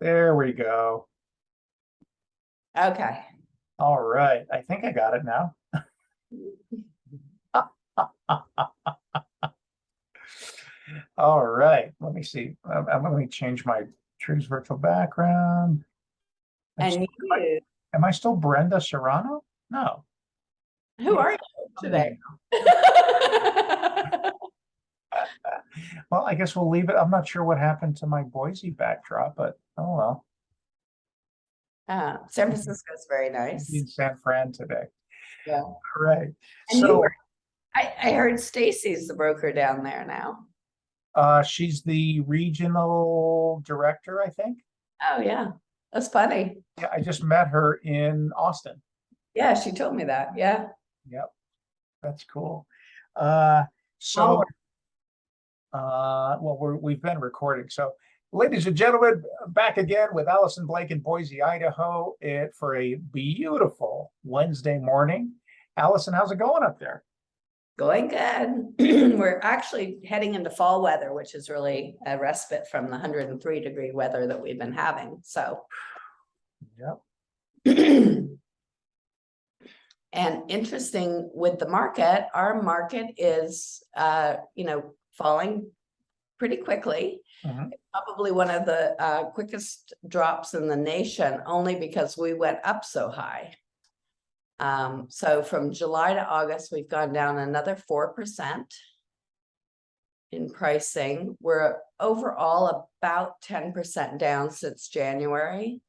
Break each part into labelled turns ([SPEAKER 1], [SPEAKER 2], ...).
[SPEAKER 1] There we go.
[SPEAKER 2] Okay.
[SPEAKER 1] All right. I think I got it now. All right. Let me see. Let me change my tree's virtual background.
[SPEAKER 2] And you,
[SPEAKER 1] Am I still Brenda Serrano? No.
[SPEAKER 2] who are you today?
[SPEAKER 1] Well, I guess we'll leave it. I'm not sure what happened to my Boise backdrop, but oh well.
[SPEAKER 2] San Francisco is very
[SPEAKER 1] In
[SPEAKER 2] nice.
[SPEAKER 1] San Fran today.
[SPEAKER 2] Yeah.
[SPEAKER 1] All right.
[SPEAKER 2] And
[SPEAKER 1] So
[SPEAKER 2] I heard Stacy's the broker down there now.
[SPEAKER 1] she's the regional director, I think.
[SPEAKER 2] Oh yeah, that's funny.
[SPEAKER 1] Yeah, I just met her in Austin.
[SPEAKER 2] Yeah, she told me that. Yeah.
[SPEAKER 1] Yep, that's cool. Uh, so
[SPEAKER 2] Oh,
[SPEAKER 1] well, we've been recording. So, ladies and gentlemen, back again with Alison Blake in Boise, Idaho, for a beautiful Wednesday morning. Allison, how's it going up there?
[SPEAKER 2] going good. We're actually heading into fall weather, which is really a respite from the 103-degree weather that we've been having. So,
[SPEAKER 1] Yep.
[SPEAKER 2] and interesting with the market, our market is, falling pretty quickly.
[SPEAKER 1] Mhm.
[SPEAKER 2] Probably one of the quickest drops in the nation, only because we went up so high. So from July to August, we've gone down another 4% in pricing. We're overall about 10% down since January.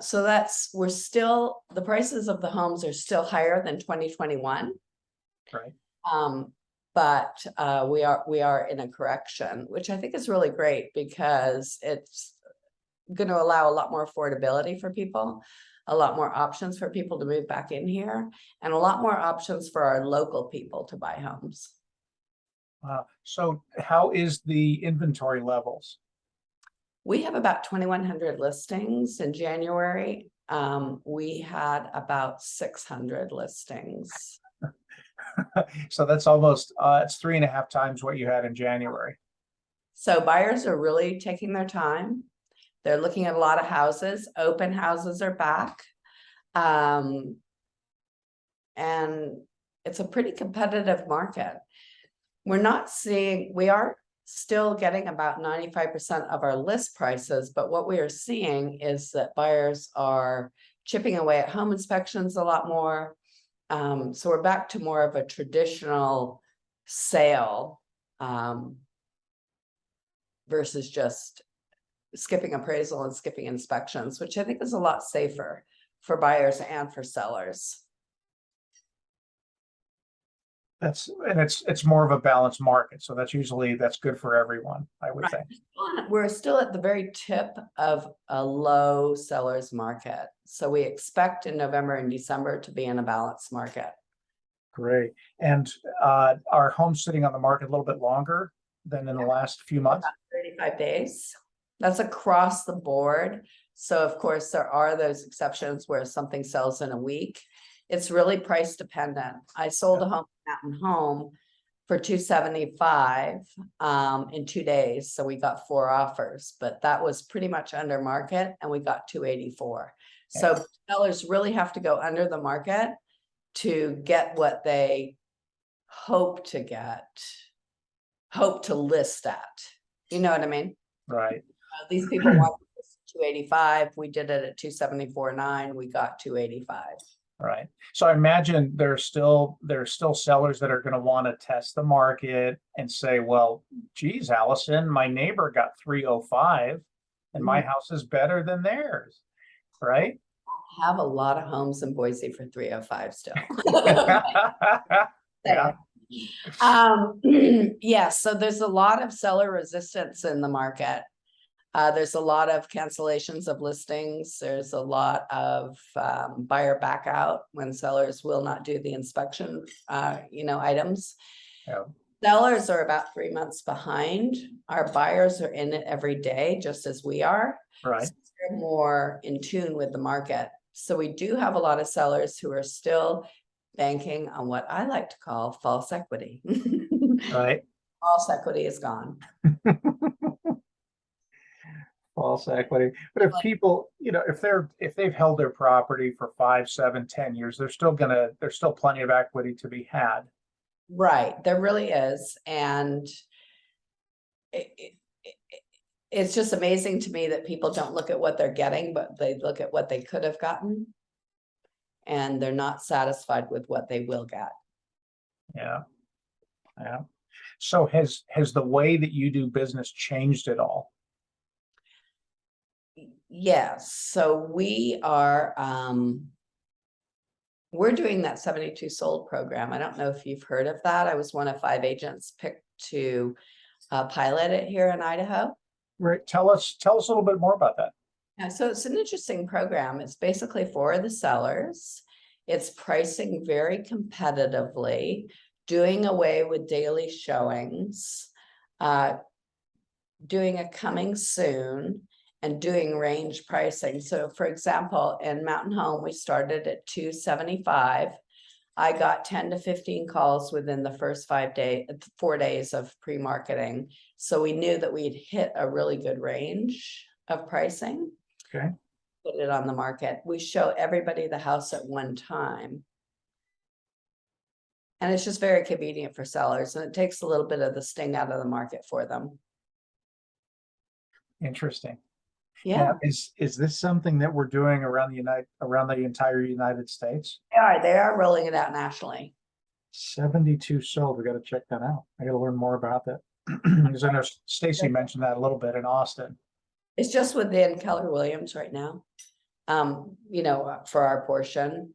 [SPEAKER 2] So the prices of the homes are still higher than 2021.
[SPEAKER 1] Right.
[SPEAKER 2] But we are in a correction, which I think is really great because it's going to allow a lot more affordability for people, a lot more options for people to move back in here, and a lot more options for our local people to buy homes.
[SPEAKER 1] So how is the inventory levels?
[SPEAKER 2] We have about 2,100 listings in January. We had about 600 listings.
[SPEAKER 1] So that's almost it's 3.5 times what you had in January.
[SPEAKER 2] So buyers are really taking their time. They're looking at a lot of houses. Open houses are back. And it's a pretty competitive market. We are still getting about 95% of our list prices, but what we are seeing is that buyers are chipping away at home inspections a lot more. So we're back to more of a traditional sale versus just skipping appraisal and skipping inspections, which I think is a lot safer for buyers and for sellers.
[SPEAKER 1] It's more of a balanced market, so that's good for everyone, I would think.
[SPEAKER 2] We're still at the very tip of a low seller's market, so we expect in November and December to be in a balanced market.
[SPEAKER 1] Great. And are homes sitting on the market a little bit longer than in the last few months?
[SPEAKER 2] About 35 days. That's across the board. So of course there are those exceptions where something sells in a week. It's really price dependent. I sold a home in Mountain Home for $275 in 2 days. So we got 4 offers, but that was pretty much under market and we got $284. So sellers really have to go under the market to get what they hope to list at. You know what I mean?
[SPEAKER 1] Right.
[SPEAKER 2] These people want 285. We did it at 274.9. We got 285.
[SPEAKER 1] Right. So I imagine there's still sellers that are going to want to test the market and say, well, geez, Allison, my neighbor got 305 and my house is better than theirs. Right.
[SPEAKER 2] I have a lot of homes in Boise for 305 still.
[SPEAKER 1] Yeah.
[SPEAKER 2] Yes, so there's a lot of seller resistance in the market. There's a lot of cancellations of listings. There's a lot of buyer back out when sellers will not do the inspection, items.
[SPEAKER 1] Yeah.
[SPEAKER 2] Sellers are about 3 months behind. Our buyers are in it every day, just as we are.
[SPEAKER 1] Right.
[SPEAKER 2] So they're more in tune with the market. So we do have a lot of sellers who are still banking on what I like to call false equity.
[SPEAKER 1] Right.
[SPEAKER 2] False equity is gone.
[SPEAKER 1] false equity. But if people, if they've held their property for 5, 7, 10 years, there's still plenty of equity to be had.
[SPEAKER 2] Right, there really is, and it's just amazing to me that people don't look at what they're getting, but they look at what they could have gotten. And they're not satisfied with what they will get.
[SPEAKER 1] Yeah. Yeah. So has the way that you do business changed at all?
[SPEAKER 2] Yes, so we're doing that 72 sold program. I don't know if you've heard of that. I was one of 5 agents picked to pilot it here in Idaho.
[SPEAKER 1] Right. Tell us a little bit more about that.
[SPEAKER 2] Yeah, so it's an interesting program. It's basically for the sellers. It's pricing very competitively, doing away with daily showings, doing a coming soon, and doing range pricing. So for example, in Mountain Home, we started at $275. I got 10 to 15 calls within the first 4 days of pre-marketing. So we knew that we'd hit a really good range of pricing.
[SPEAKER 1] Okay.
[SPEAKER 2] Put it on the market. We show everybody the house at one time. And it's just very convenient for sellers, and it takes a little bit of the sting out of the market for them.
[SPEAKER 1] Interesting.
[SPEAKER 2] Yeah,
[SPEAKER 1] Now, is this something that we're doing around the entire United States?
[SPEAKER 2] they are rolling it out nationally.
[SPEAKER 1] 72 sold. We got to check that out. I got to learn more about that. Because I know Stacy mentioned that a little bit in Austin.
[SPEAKER 2] It's just within Keller Williams right now, for our portion.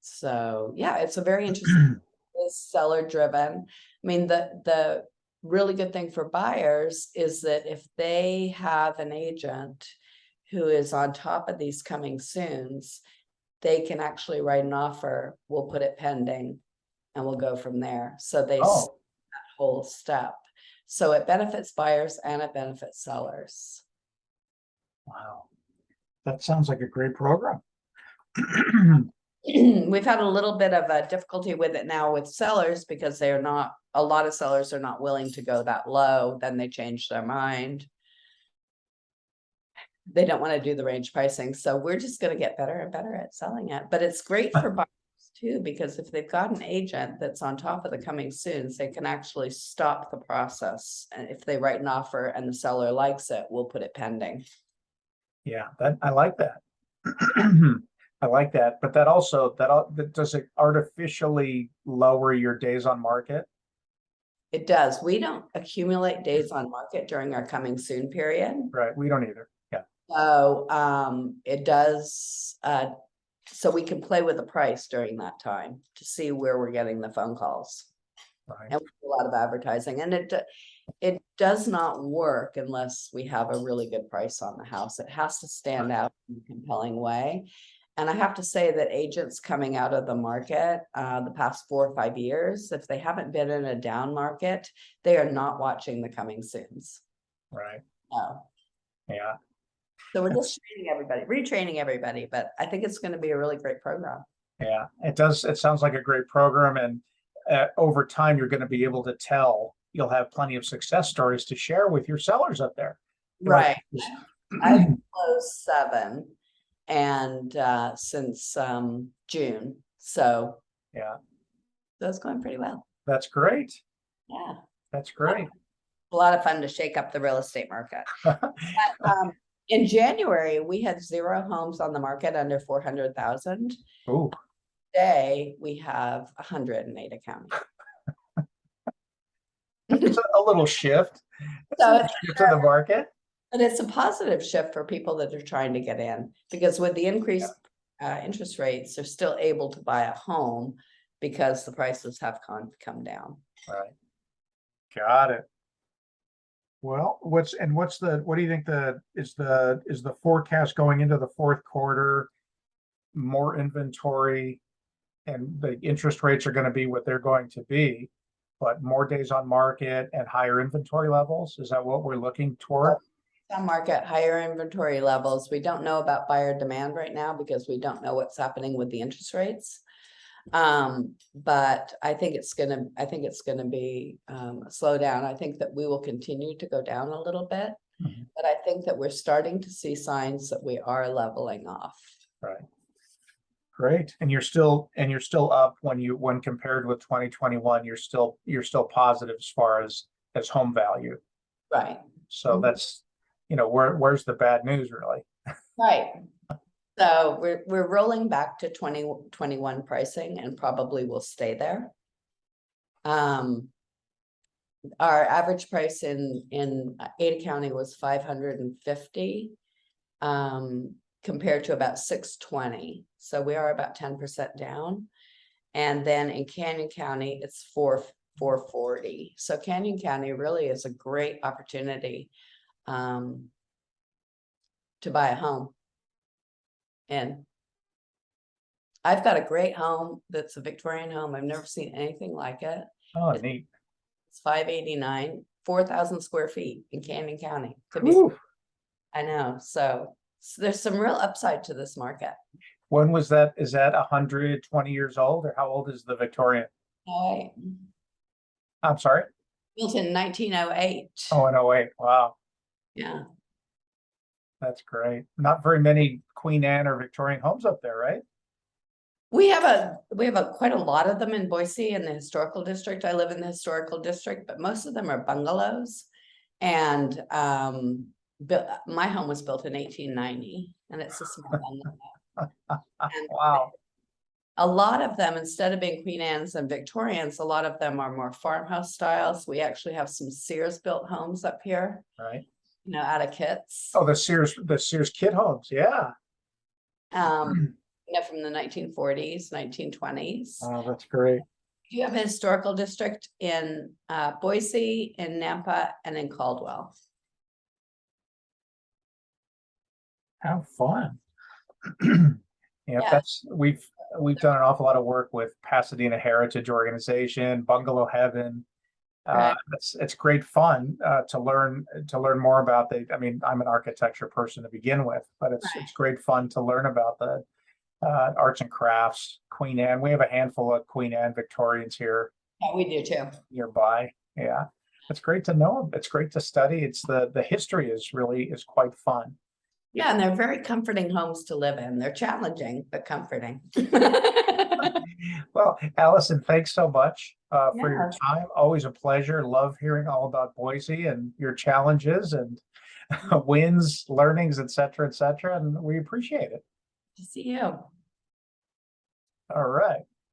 [SPEAKER 2] So yeah, it's a very interesting, it's seller driven. I mean, the really good thing for buyers is that if they have an agent who is on top of these coming soons, they can actually write an offer. We'll put it pending and we'll go from there. So they
[SPEAKER 1] Oh,
[SPEAKER 2] that whole step. So it benefits buyers and it benefits sellers.
[SPEAKER 1] wow. That sounds like a great program.
[SPEAKER 2] We've had a little bit of a difficulty with it now with sellers because a lot of sellers are not willing to go that low. Then they change their mind. They don't want to do the range pricing. So we're just going to get better and better at selling it. But it's great for buyers too, because if they've got an agent that's on top of the coming soons, they can actually stop the process. And if they write an offer and the seller likes it, we'll put it pending.
[SPEAKER 1] Yeah, I like that. I like that, but that does it artificially lower your days on market?
[SPEAKER 2] It does. We don't accumulate days on market during our coming soon period.
[SPEAKER 1] Right, we don't either. Yeah.
[SPEAKER 2] So it does, so we can play with the price during that time to see where we're getting the phone calls.
[SPEAKER 1] Right.
[SPEAKER 2] And we do a lot of advertising, and it does not work unless we have a really good price on the house. It has to stand out in a compelling way. And I have to say that agents coming out of the market the past 4 or 5 years, if they haven't been in a down market, they are not watching the coming soons.
[SPEAKER 1] Right.
[SPEAKER 2] Oh.
[SPEAKER 1] Yeah.
[SPEAKER 2] So we're just retraining everybody, but I think it's going to be a really great program.
[SPEAKER 1] Yeah, it does. It sounds like a great program, and over time, you're going to be able to tell. You'll have plenty of success stories to share with your sellers up there.
[SPEAKER 2] Right. I've closed 7 and since June. So
[SPEAKER 1] yeah,
[SPEAKER 2] that's going pretty well.
[SPEAKER 1] That's great.
[SPEAKER 2] Yeah.
[SPEAKER 1] That's great.
[SPEAKER 2] A lot of fun to shake up the real estate market. But, in January, we had 0 homes on the market under 400,000.
[SPEAKER 1] Oh,
[SPEAKER 2] Today we have 108 accounts.
[SPEAKER 1] it's a little shift.
[SPEAKER 2] So
[SPEAKER 1] It's a shift to the market.
[SPEAKER 2] But it's a positive shift for people that are trying to get in, because with the increased interest rates, they're still able to buy a home because the prices have come down.
[SPEAKER 1] Right. Got it. Well, what do you think is the forecast going into the fourth quarter? More inventory, and the interest rates are going to be what they're going to be, but more days on market and higher inventory levels. Is that what we're looking toward?
[SPEAKER 2] On market, higher inventory levels. We don't know about buyer demand right now because we don't know what's happening with the interest rates. But I think it's gonna be a slowdown. I think that we will continue to go down a little bit.
[SPEAKER 1] Mhm.
[SPEAKER 2] But I think that we're starting to see signs that we are leveling off.
[SPEAKER 1] Right. Great. And you're still up when compared with 2021, you're still positive as far as home value.
[SPEAKER 2] Right.
[SPEAKER 1] So
[SPEAKER 2] Mhm.
[SPEAKER 1] that's, where's the bad news really?
[SPEAKER 2] Right. So we're rolling back to 2021 pricing and probably will stay there. Our average price in Ada County was 550. Compared to about 620. So we are about 10% down. And then in Canyon County, it's 440. So Canyon County really is a great opportunity to buy a home. And I've got a great home that's a Victorian home. I've never seen anything like it.
[SPEAKER 1] Oh, neat.
[SPEAKER 2] It's 589, 4,000 square feet in Canyon County.
[SPEAKER 1] Whew.
[SPEAKER 2] I know. So there's some real upside to this market.
[SPEAKER 1] When was that? Is that 120 years old, or how old is the Victorian?
[SPEAKER 2] Oh,
[SPEAKER 1] I'm sorry.
[SPEAKER 2] built in 1908.
[SPEAKER 1] Oh, in 08. Wow.
[SPEAKER 2] Yeah.
[SPEAKER 1] That's great. Not very many Queen Anne or Victorian homes up there, right?
[SPEAKER 2] We have quite a lot of them in Boise in the historical district. I live in the historical district, but most of them are bungalows. And my home was built in 1890, and it's a small bungalow. And
[SPEAKER 1] Wow.
[SPEAKER 2] a lot of them, instead of being Queen Anne's and Victorians, a lot of them are more farmhouse styles. We actually have some Sears built homes up here,
[SPEAKER 1] Right.
[SPEAKER 2] out of kits.
[SPEAKER 1] Oh, the Sears kit homes. Yeah.
[SPEAKER 2] From the 1940s, 1920s.
[SPEAKER 1] Oh, that's great.
[SPEAKER 2] You have a historical district in Boise, in Nampa, and in Caldwell.
[SPEAKER 1] How fun. Yeah,
[SPEAKER 2] Yeah.
[SPEAKER 1] we've done an awful lot of work with Pasadena Heritage Organization, Bungalow Heaven.
[SPEAKER 2] Right.
[SPEAKER 1] It's great fun to learn more about I mean, I'm an architecture person to begin with, but it's great fun to learn about the arts and crafts. Queen Anne. We have a handful of Queen Anne Victorians here.
[SPEAKER 2] Yeah, we do too.
[SPEAKER 1] Nearby. Yeah, it's great to know. It's great to study. It's the history is quite fun.
[SPEAKER 2] Yeah, and they're very comforting homes to live in. They're challenging, but comforting.
[SPEAKER 1] Well, Alison, thanks so much for your
[SPEAKER 2] Yeah.
[SPEAKER 1] time. Always a pleasure. Love hearing all about Boise and your challenges and wins, learnings, et cetera, and we appreciate it.
[SPEAKER 2] To see you.
[SPEAKER 1] All right.